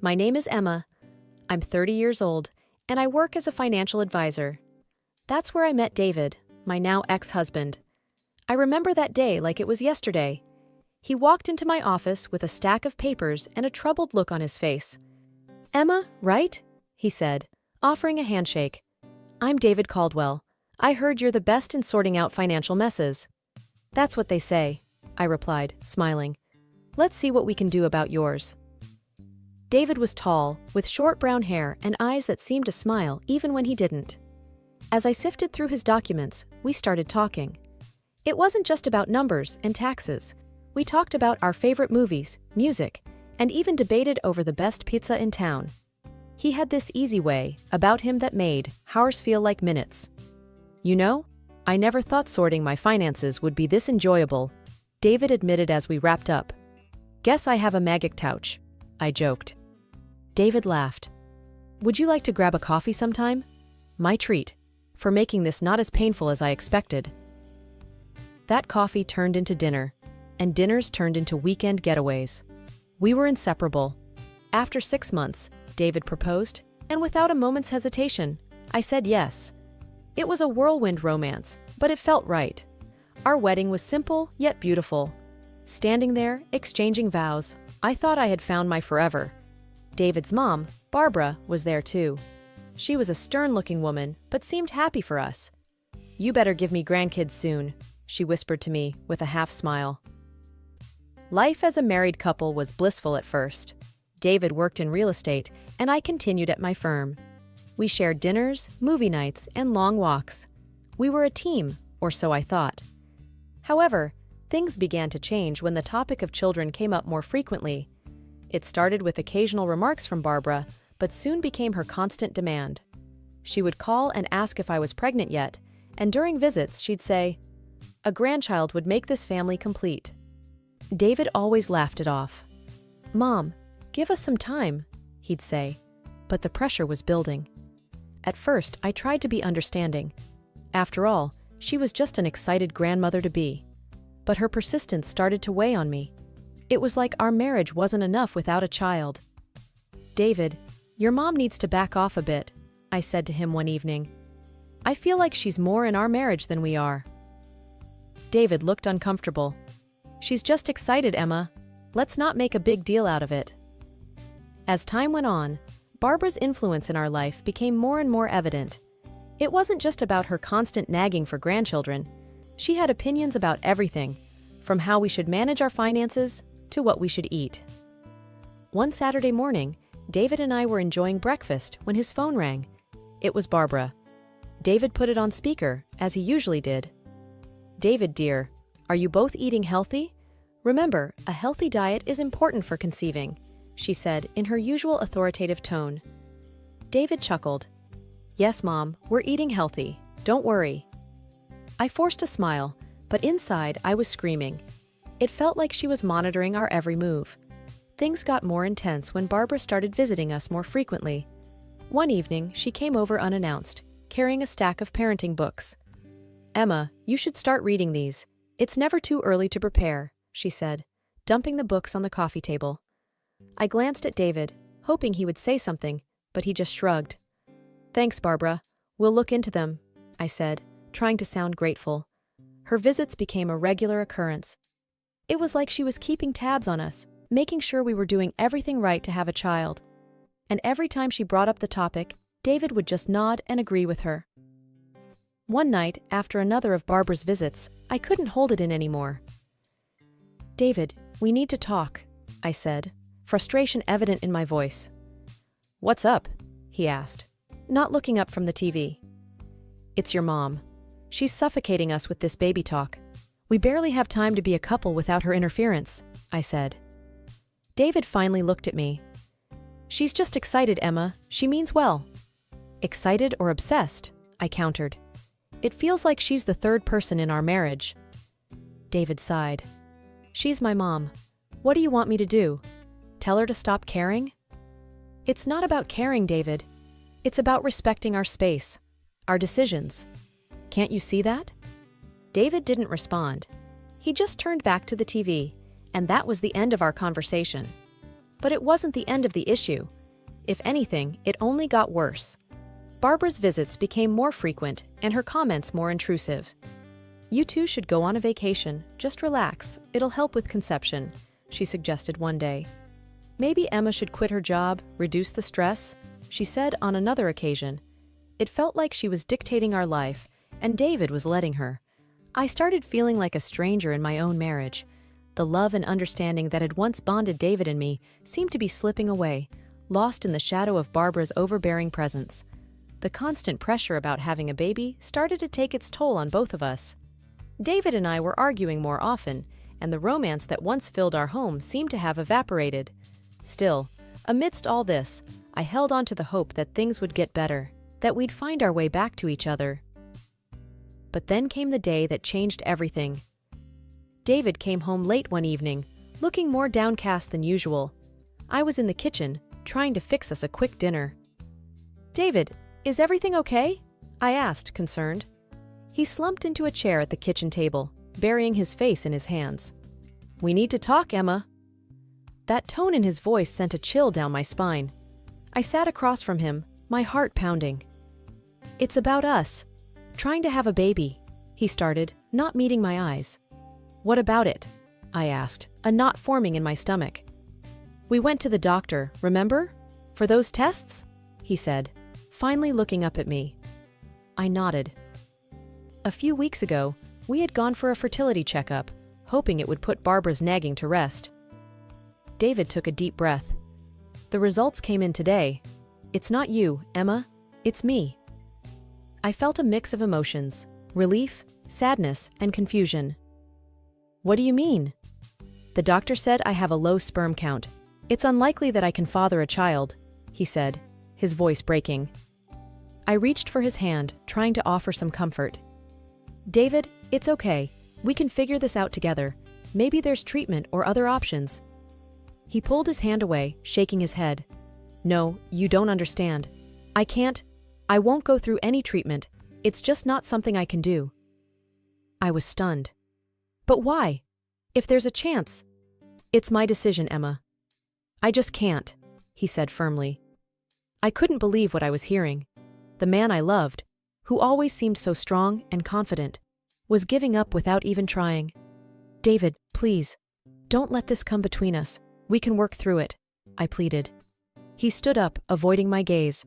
My name is Emma. I'm 30 years old, and I work as a financial advisor. That's where I met David, my now ex-husband. I remember that day like it was yesterday. He walked into my office with a stack of papers and a troubled look on his face. "Emma, right?" he said, offering a handshake. "I'm David Caldwell. I heard you're the best in sorting out financial messes." "That's what they say," I replied, smiling. "Let's see what we can do about yours." David was tall, with short brown hair and eyes that seemed to smile even when he didn't. As I sifted through his documents, we started talking. It wasn't just about numbers and taxes. We talked about our favorite movies, music, and even debated over the best pizza in town. He had this easy way about him that made hours feel like minutes. "You know, I never thought sorting my finances would be this enjoyable," David admitted as we wrapped up. "Guess I have a magic touch," I joked. David laughed. "Would you like to grab a coffee sometime?" My treat, for making this not as painful as I expected. That coffee turned into dinner, and dinners turned into weekend getaways. We were inseparable. After 6 months, David proposed, and without a moment's hesitation, I said yes. It was a whirlwind romance, but it felt right. Our wedding was simple yet beautiful. Standing there, exchanging vows, I thought I had found my forever. David's mom, Barbara, was there too. She was a stern-looking woman, but seemed happy for us. "You better give me grandkids soon," she whispered to me with a half-smile. Life as a married couple was blissful at first. David worked in real estate, and I continued at my firm. We shared dinners, movie nights, and long walks. We were a team, or so I thought. However, things began to change when the topic of children came up more frequently. It started with occasional remarks from Barbara, but soon became her constant demand. She would call and ask if I was pregnant yet, and during visits she'd say, "A grandchild would make this family complete." David always laughed it off. "Mom, give us some time," he'd say, but the pressure was building. At first, I tried to be understanding. After all, she was just an excited grandmother-to-be. But her persistence started to weigh on me. It was like our marriage wasn't enough without a child. "David, your mom needs to back off a bit," I said to him one evening. "I feel like she's more in our marriage than we are." David looked uncomfortable. "She's just excited, Emma. Let's not make a big deal out of it." As time went on, Barbara's influence in our life became more and more evident. It wasn't just about her constant nagging for grandchildren. She had opinions about everything, from how we should manage our finances to what we should eat. One Saturday morning, David and I were enjoying breakfast when his phone rang. It was Barbara. David put it on speaker, as he usually did. "David, dear, are you both eating healthy? Remember, a healthy diet is important for conceiving," she said in her usual authoritative tone. David chuckled. "Yes, Mom, we're eating healthy. Don't worry." I forced a smile, but inside I was screaming. It felt like she was monitoring our every move. Things got more intense when Barbara started visiting us more frequently. One evening, she came over unannounced, carrying a stack of parenting books. "Emma, you should start reading these. It's never too early to prepare," she said, dumping the books on the coffee table. I glanced at David, hoping he would say something, but he just shrugged. "Thanks, Barbara. We'll look into them," I said, trying to sound grateful. Her visits became a regular occurrence. It was like she was keeping tabs on us, making sure we were doing everything right to have a child. And every time she brought up the topic, David would just nod and agree with her. One night, after another of Barbara's visits, I couldn't hold it in anymore. "David, we need to talk," I said, frustration evident in my voice. "What's up?" he asked, not looking up from the TV. "It's your mom. She's suffocating us with this baby talk. We barely have time to be a couple without her interference," I said. David finally looked at me. "She's just excited, Emma. She means well." "Excited or obsessed?" I countered. "It feels like she's the third person in our marriage." David sighed. "She's my mom. What do you want me to do? Tell her to stop caring?" "It's not about caring, David. It's about respecting our space, our decisions. Can't you see that?" David didn't respond. He just turned back to the TV, and that was the end of our conversation. But it wasn't the end of the issue. If anything, it only got worse. Barbara's visits became more frequent and her comments more intrusive. "You two should go on a vacation. Just relax. It'll help with conception," she suggested one day. "Maybe Emma should quit her job, reduce the stress," she said on another occasion. It felt like she was dictating our life, and David was letting her. I started feeling like a stranger in my own marriage. The love and understanding that had once bonded David and me seemed to be slipping away, lost in the shadow of Barbara's overbearing presence. The constant pressure about having a baby started to take its toll on both of us. David and I were arguing more often, and the romance that once filled our home seemed to have evaporated. Still, amidst all this, I held on to the hope that things would get better, that we'd find our way back to each other. But then came the day that changed everything. David came home late one evening, looking more downcast than usual. I was in the kitchen, trying to fix us a quick dinner. "David, is everything okay?" I asked, concerned. He slumped into a chair at the kitchen table, burying his face in his hands. "We need to talk, Emma." That tone in his voice sent a chill down my spine. I sat across from him, my heart pounding. "It's about us. Trying to have a baby," he started, not meeting my eyes. "What about it?" I asked, a knot forming in my stomach. "We went to the doctor, remember? For those tests?" he said, finally looking up at me. I nodded. A few weeks ago, we had gone for a fertility checkup, hoping it would put Barbara's nagging to rest. David took a deep breath. "The results came in today. It's not you, Emma. It's me." I felt a mix of emotions: relief, sadness, and confusion. "What do you mean?" "The doctor said I have a low sperm count. It's unlikely that I can father a child," he said, his voice breaking. I reached for his hand, trying to offer some comfort. "David, it's okay. We can figure this out together. Maybe there's treatment or other options." He pulled his hand away, shaking his head. "No, you don't understand. I won't go through any treatment. It's just not something I can do." I was stunned. "But why? If there's a chance." "It's my decision, Emma. I just can't," he said firmly. I couldn't believe what I was hearing. The man I loved, who always seemed so strong and confident, was giving up without even trying. "David, please, don't let this come between us. We can work through it," I pleaded. He stood up, avoiding my gaze.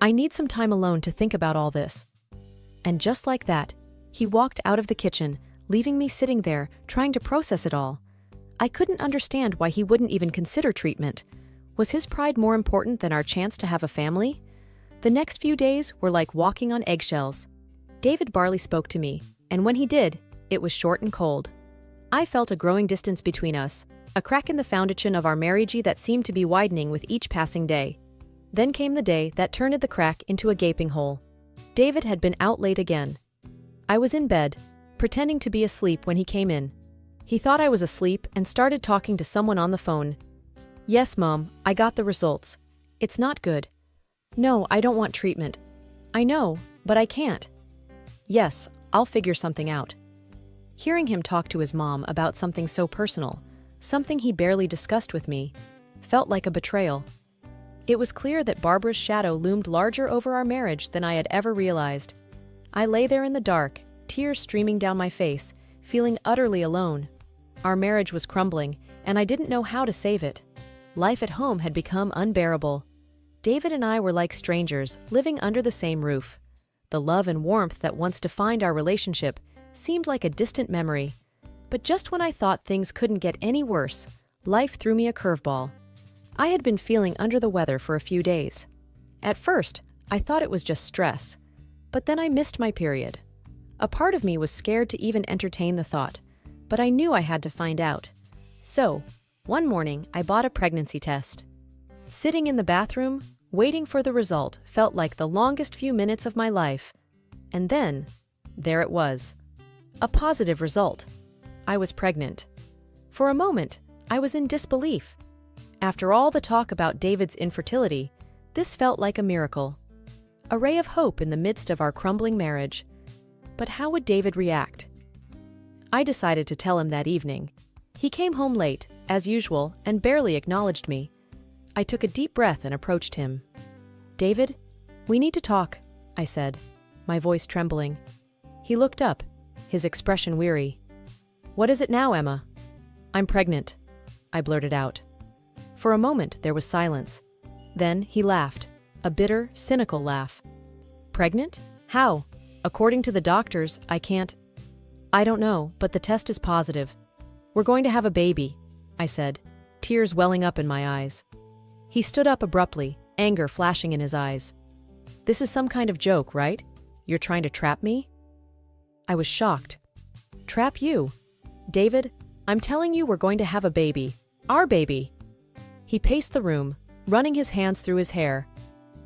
"I need some time alone to think about all this." And just like that, he walked out of the kitchen, leaving me sitting there, trying to process it all. I couldn't understand why he wouldn't even consider treatment. Was his pride more important than our chance to have a family? The next few days were like walking on eggshells. David barely spoke to me, and when he did, it was short and cold. I felt a growing distance between us, a crack in the foundation of our marriage that seemed to be widening with each passing day. Then came the day that turned the crack into a gaping hole. David had been out late again. I was in bed, pretending to be asleep when he came in. He thought I was asleep and started talking to someone on the phone. "Yes, Mom, I got the results. It's not good." "No, I don't want treatment." "I know, but I can't." "Yes, I'll figure something out." Hearing him talk to his mom about something so personal, something he barely discussed with me, felt like a betrayal. It was clear that Barbara's shadow loomed larger over our marriage than I had ever realized. I lay there in the dark, tears streaming down my face, feeling utterly alone. Our marriage was crumbling, and I didn't know how to save it. Life at home had become unbearable. David and I were like strangers, living under the same roof. The love and warmth that once defined our relationship seemed like a distant memory. But just when I thought things couldn't get any worse, life threw me a curveball. I had been feeling under the weather for a few days. At first, I thought it was just stress, but then I missed my period. A part of me was scared to even entertain the thought, but I knew I had to find out. So, one morning, I bought a pregnancy test. Sitting in the bathroom, waiting for the result felt like the longest few minutes of my life. And then, there it was. A positive result. I was pregnant. For a moment, I was in disbelief. After all the talk about David's infertility, this felt like a miracle. A ray of hope in the midst of our crumbling marriage. But how would David react? I decided to tell him that evening. He came home late, as usual, and barely acknowledged me. I took a deep breath and approached him. "David, we need to talk," I said, my voice trembling. He looked up, his expression weary. "What is it now, Emma?" "I'm pregnant," I blurted out. For a moment there was silence. Then he laughed, a bitter, cynical laugh. "Pregnant? How? According to the doctors, I can't." "I don't know, but the test is positive. We're going to have a baby," I said, tears welling up in my eyes. He stood up abruptly, anger flashing in his eyes. "This is some kind of joke, right? You're trying to trap me?" I was shocked. "Trap you? David, I'm telling you we're going to have a baby. Our baby." He paced the room, running his hands through his hair.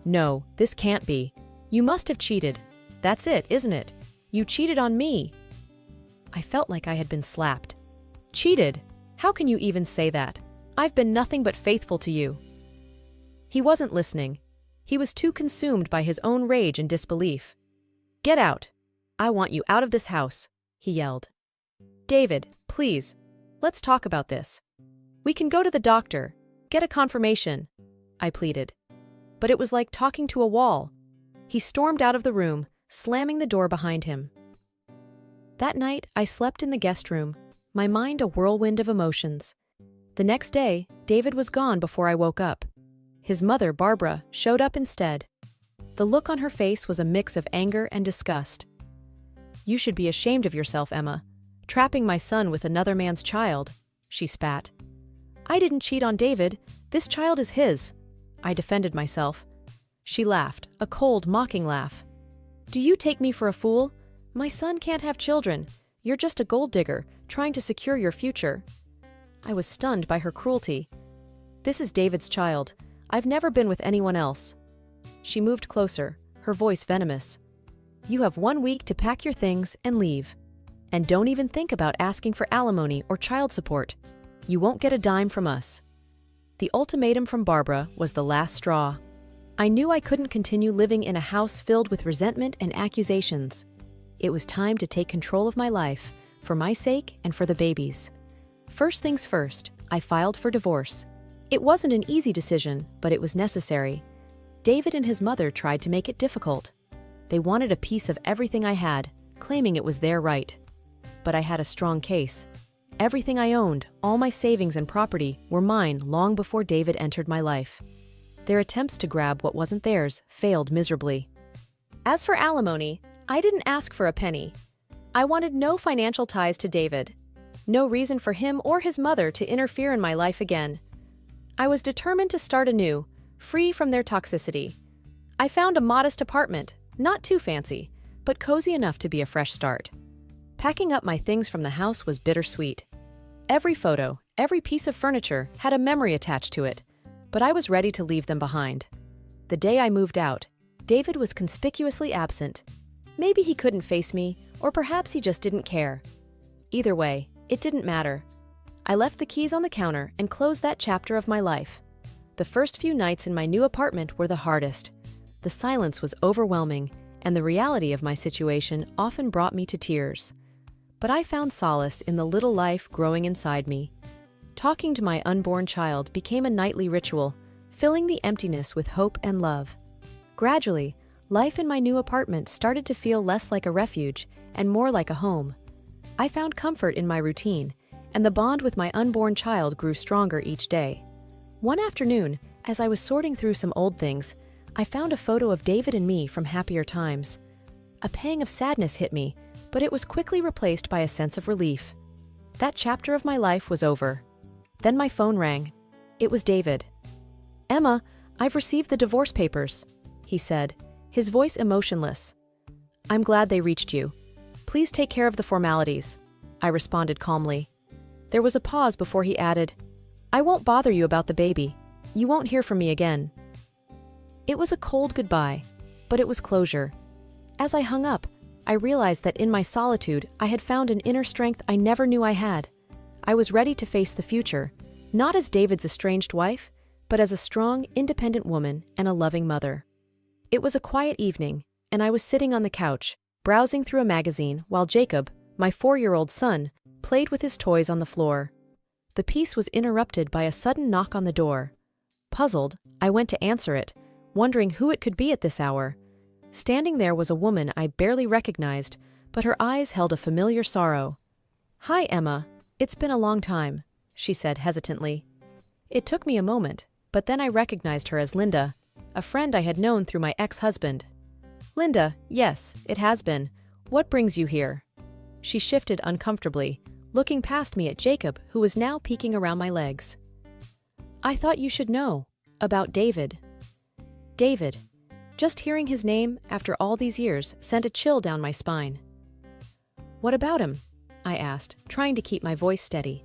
"No, this can't be. You must have cheated. That's it, isn't it? You cheated on me." I felt like I had been slapped. "Cheated? How can you even say that? I've been nothing but faithful to you." He wasn't listening. He was too consumed by his own rage and disbelief. "Get out. I want you out of this house," he yelled. "David, please, let's talk about this. We can go to the doctor, get a confirmation," I pleaded. But it was like talking to a wall. He stormed out of the room, slamming the door behind him. That night, I slept in the guest room, my mind a whirlwind of emotions. The next day, David was gone before I woke up. His mother, Barbara, showed up instead. The look on her face was a mix of anger and disgust. "You should be ashamed of yourself, Emma, trapping my son with another man's child," she spat. "I didn't cheat on David. This child is his," I defended myself. She laughed, a cold, mocking laugh. "Do you take me for a fool? My son can't have children. You're just a gold digger, trying to secure your future." I was stunned by her cruelty. "This is David's child. I've never been with anyone else." She moved closer, her voice venomous. "You have 1 week to pack your things and leave. And don't even think about asking for alimony or child support. You won't get a dime from us." The ultimatum from Barbara was the last straw. I knew I couldn't continue living in a house filled with resentment and accusations. It was time to take control of my life, for my sake and for the baby's. First things first, I filed for divorce. It wasn't an easy decision, but it was necessary. David and his mother tried to make it difficult. They wanted a piece of everything I had, claiming it was their right. But I had a strong case. Everything I owned, all my savings and property, were mine long before David entered my life. Their attempts to grab what wasn't theirs failed miserably. As for alimony, I didn't ask for a penny. I wanted no financial ties to David. No reason for him or his mother to interfere in my life again. I was determined to start anew, free from their toxicity. I found a modest apartment, not too fancy, but cozy enough to be a fresh start. Packing up my things from the house was bittersweet. Every photo, every piece of furniture had a memory attached to it, but I was ready to leave them behind. The day I moved out, David was conspicuously absent. Maybe he couldn't face me, or perhaps he just didn't care. Either way, it didn't matter. I left the keys on the counter and closed that chapter of my life. The first few nights in my new apartment were the hardest. The silence was overwhelming, and the reality of my situation often brought me to tears. But I found solace in the little life growing inside me. Talking to my unborn child became a nightly ritual, filling the emptiness with hope and love. Gradually, life in my new apartment started to feel less like a refuge and more like a home. I found comfort in my routine, and the bond with my unborn child grew stronger each day. One afternoon, as I was sorting through some old things, I found a photo of David and me from happier times. A pang of sadness hit me, but it was quickly replaced by a sense of relief. That chapter of my life was over. Then my phone rang. It was David. "Emma, I've received the divorce papers," he said, his voice emotionless. "I'm glad they reached you. Please take care of the formalities," I responded calmly. There was a pause before he added, "I won't bother you about the baby. You won't hear from me again." It was a cold goodbye, but it was closure. As I hung up, I realized that in my solitude, I had found an inner strength I never knew I had. I was ready to face the future, not as David's estranged wife, but as a strong, independent woman and a loving mother. It was a quiet evening, and I was sitting on the couch, browsing through a magazine while Jacob, my 4-year-old son, played with his toys on the floor. The peace was interrupted by a sudden knock on the door. Puzzled, I went to answer it, wondering who it could be at this hour. Standing there was a woman I barely recognized, but her eyes held a familiar sorrow. "Hi, Emma. It's been a long time," she said hesitantly. It took me a moment, but then I recognized her as Linda, a friend I had known through my ex-husband. "Linda, yes, it has been. What brings you here?" She shifted uncomfortably, looking past me at Jacob, who was now peeking around my legs. "I thought you should know. About David." David. Just hearing his name after all these years sent a chill down my spine. "What about him?" I asked, trying to keep my voice steady.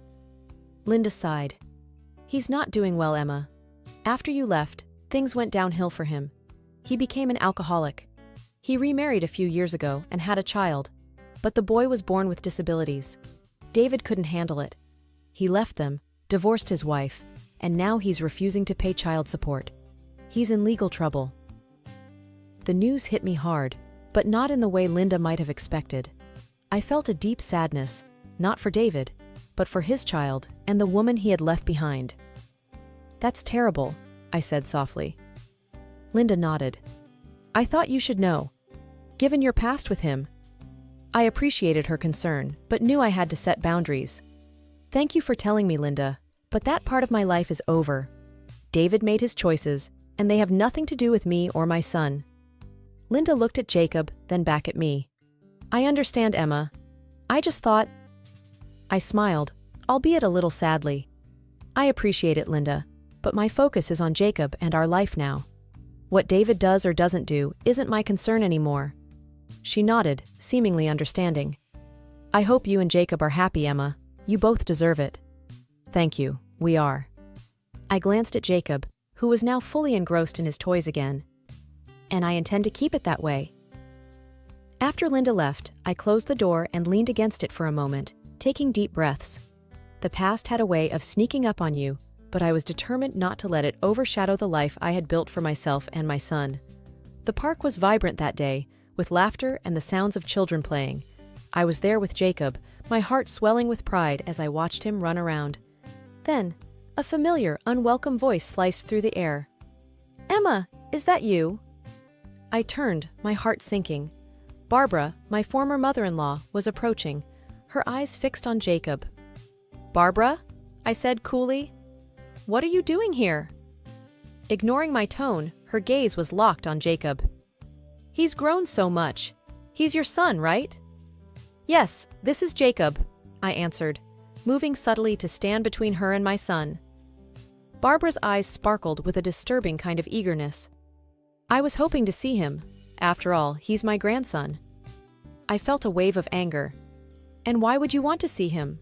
Linda sighed. "He's not doing well, Emma. After you left, things went downhill for him. He became an alcoholic. He remarried a few years ago and had a child, but the boy was born with disabilities. David couldn't handle it. He left them, divorced his wife, and now he's refusing to pay child support. He's in legal trouble." The news hit me hard, but not in the way Linda might have expected. I felt a deep sadness, not for David, but for his child and the woman he had left behind. "That's terrible," I said softly. Linda nodded. "I thought you should know. Given your past with him." I appreciated her concern, but knew I had to set boundaries. "Thank you for telling me, Linda, but that part of my life is over. David made his choices, and they have nothing to do with me or my son." Linda looked at Jacob, then back at me. "I understand, Emma. I just thought—" I smiled, albeit a little sadly. "I appreciate it, Linda, but my focus is on Jacob and our life now. What David does or doesn't do isn't my concern anymore." She nodded, seemingly understanding. "I hope you and Jacob are happy, Emma. You both deserve it." "Thank you, we are." I glanced at Jacob, who was now fully engrossed in his toys again. "And I intend to keep it that way." After Linda left, I closed the door and leaned against it for a moment, taking deep breaths. The past had a way of sneaking up on you, but I was determined not to let it overshadow the life I had built for myself and my son. The park was vibrant that day, with laughter and the sounds of children playing. I was there with Jacob, my heart swelling with pride as I watched him run around. Then, a familiar, unwelcome voice sliced through the air. "Emma, is that you?" I turned, my heart sinking. Barbara, my former mother-in-law, was approaching, her eyes fixed on Jacob. "Barbara?" I said coolly. "What are you doing here?" Ignoring my tone, her gaze was locked on Jacob. "He's grown so much. He's your son, right?" "Yes, this is Jacob," I answered, moving subtly to stand between her and my son. Barbara's eyes sparkled with a disturbing kind of eagerness. "I was hoping to see him. After all, he's my grandson." I felt a wave of anger. "And why would you want to see him?"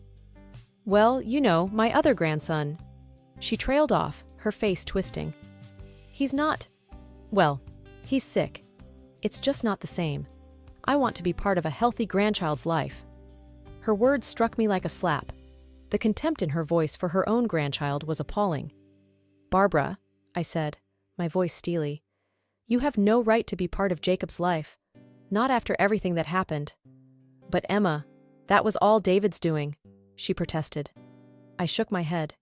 "Well, you know, my other grandson." She trailed off, her face twisting. "He's not... well, he's sick. It's just not the same. I want to be part of a healthy grandchild's life." Her words struck me like a slap. The contempt in her voice for her own grandchild was appalling. "Barbara," I said, my voice steely, "you have no right to be part of Jacob's life. Not after everything that happened." "But Emma, that was all David's doing," she protested. I shook my head.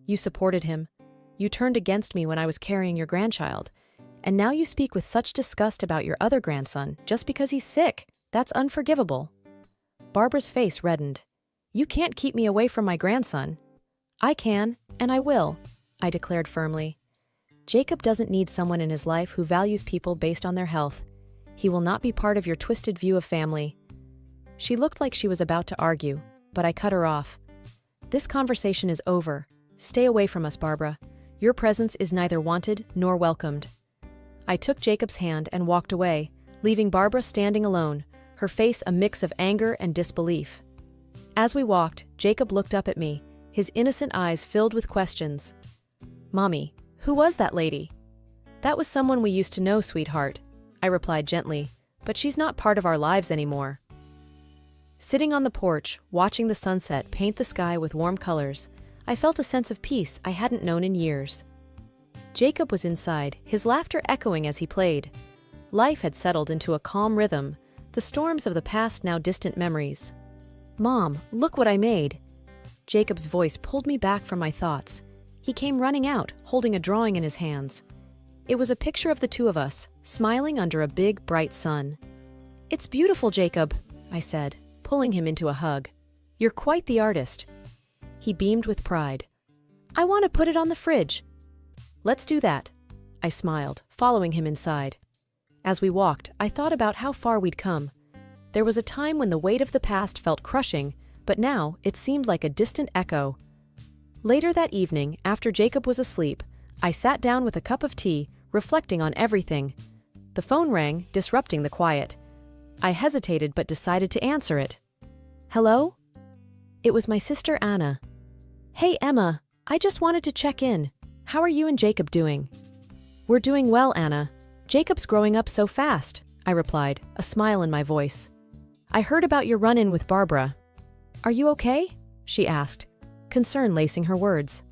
"You supported him. You turned against me when I was carrying your grandchild. And now you speak with such disgust about your other grandson just because he's sick. That's unforgivable." Barbara's face reddened. "You can't keep me away from my grandson." "I can, and I will," I declared firmly. "Jacob doesn't need someone in his life who values people based on their health. He will not be part of your twisted view of family." She looked like she was about to argue, but I cut her off. "This conversation is over. Stay away from us, Barbara. Your presence is neither wanted nor welcomed." I took Jacob's hand and walked away, leaving Barbara standing alone, her face a mix of anger and disbelief. As we walked, Jacob looked up at me, his innocent eyes filled with questions. "Mommy, who was that lady?" "That was someone we used to know, sweetheart," I replied gently, "but she's not part of our lives anymore." Sitting on the porch, watching the sunset paint the sky with warm colors, I felt a sense of peace I hadn't known in years. Jacob was inside, his laughter echoing as he played. Life had settled into a calm rhythm, the storms of the past now distant memories. "Mom, look what I made." Jacob's voice pulled me back from my thoughts. He came running out, holding a drawing in his hands. It was a picture of the two of us, smiling under a big, bright sun. "It's beautiful, Jacob," I said, pulling him into a hug. "You're quite the artist." He beamed with pride. "I want to put it on the fridge." "Let's do that," I smiled, following him inside. As we walked, I thought about how far we'd come. There was a time when the weight of the past felt crushing, but now it seemed like a distant echo. Later that evening, after Jacob was asleep, I sat down with a cup of tea, reflecting on everything. The phone rang, disrupting the quiet. I hesitated but decided to answer it. "Hello?" It was my sister Anna. "Hey Emma, I just wanted to check in. How are you and Jacob doing?" "We're doing well, Anna. Jacob's growing up so fast," I replied, a smile in my voice. "I heard about your run-in with Barbara." "Are you okay?" she asked, concern lacing her words.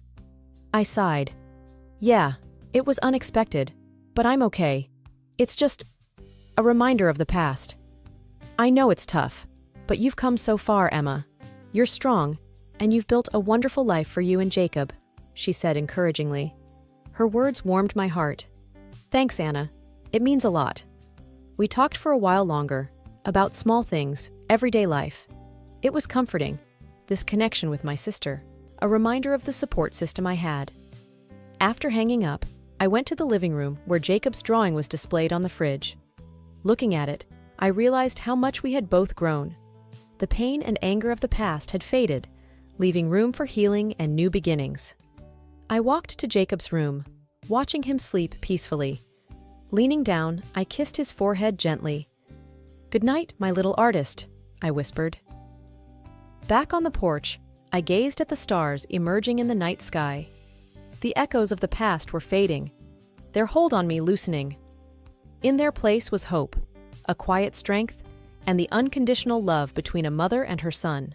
I sighed. "Yeah, it was unexpected, but I'm okay. It's just a reminder of the past." "I know it's tough, but you've come so far, Emma. You're strong, and you've built a wonderful life for you and Jacob," she said encouragingly. Her words warmed my heart. "Thanks, Anna. It means a lot." We talked for a while longer, about small things, everyday life. It was comforting, this connection with my sister, a reminder of the support system I had. After hanging up, I went to the living room where Jacob's drawing was displayed on the fridge. Looking at it, I realized how much we had both grown. The pain and anger of the past had faded, leaving room for healing and new beginnings. I walked to Jacob's room, watching him sleep peacefully. Leaning down, I kissed his forehead gently. "Good night, my little artist," I whispered. Back on the porch, I gazed at the stars emerging in the night sky. The echoes of the past were fading, their hold on me loosening. In their place was hope, a quiet strength, and the unconditional love between a mother and her son.